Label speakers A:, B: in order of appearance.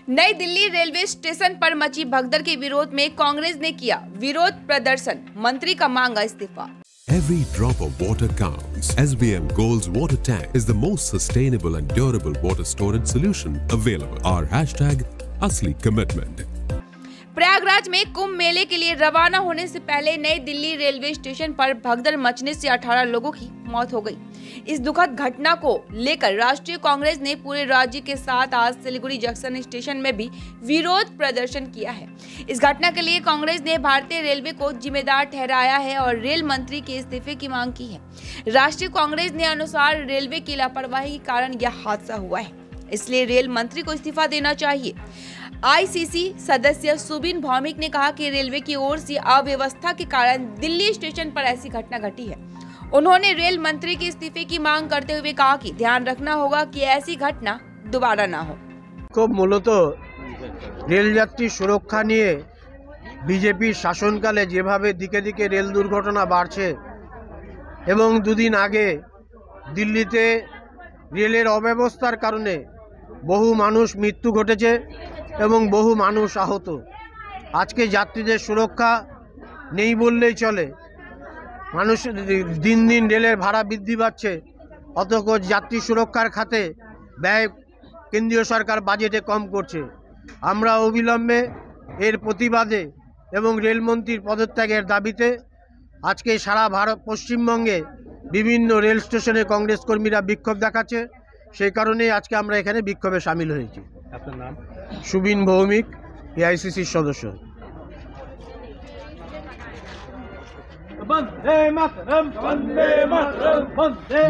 A: नई Delhi railway station पर मची भगदड़ के विरोध में कांग्रेस ने किया विरोध प्रदर्शन, मंत्री का मांगा इस्तीफा।
B: Every drop of water counts. SBM Gold's water tank is the most sustainable and durable water storage solution available. Our hashtag असली commitment.
A: प्रयागराज में कुंभ मेले के लिए रवाना होने से पहले नई दिल्ली रेलवे स्टेशन पर भगदड़ मचने से 18 लोगों की मौत हो गई। इस दुखद घटना को लेकर राष्ट्रीय कांग्रेस ने पूरे राज्य के साथ आज सिलीगुड़ी जंक्शन स्टेशन में भी विरोध प्रदर्शन किया है। इस घटना के लिए कांग्रेस ने भारतीय रेलवे को जिम्मेदार ठहराया है और रेल मंत्री के इस्तीफे की मांग की है। राष्ट्रीय कांग्रेस ने अनुसार रेलवे की लापरवाही के कारण यह हादसा हुआ है, इसलिए रेल मंत्री को इस्तीफा देना चाहिए। आईसीसी सदस्य सुबिन भौमिक ने कहा कि रेलवे की ओर से अव्यवस्था के कारण दिल्ली स्टेशन पर ऐसी घटना घटी है। उन्होंने रेल मंत्री के इस्तीफे की मांग करते हुए कहा कि ध्यान रखना होगा कि ऐसी घटना दोबारा ना हो।
C: খুব মূলত রেলযাত্রী সুরক্ষা নিয়ে বিজেপি শাসনকালে যেভাবে দিকে দিকে রেল দুর্ঘটনা বাড়ছে এবং দুদিন আগে দিল্লিতে রেলের অব্যবস্থার কারণে বহু মানুষ মৃত্যু ঘটেছে এবং বহু মানুষ আহত। আজকে যাত্রীদের সুরক্ষা নেই বললেই চলে। মানুষ দিন দিন রেলের ভাড়া বৃদ্ধি পাচ্ছে, অথচ যাত্রী সুরক্ষার খাতে ব্যয় কেন্দ্রীয় সরকার বাজেটে কম করছে। আমরা অবিলম্বে এর প্রতিবাদে এবং রেলমন্ত্রীর পদত্যাগের দাবিতে আজকে সারা ভারত পশ্চিমবঙ্গে বিভিন্ন রেল স্টেশনে কংগ্রেস কর্মীরা বিক্ষোভ দেখাচ্ছে। সেই কারণেই আজকে আমরা এখানে বিক্ষোভে সামিল হয়েছি। আপনার নাম? সুবিন ভৌমিক, এআইসিসির সদস্য। বন্দে মাতরম, বন্দে মাতরম, বন্দে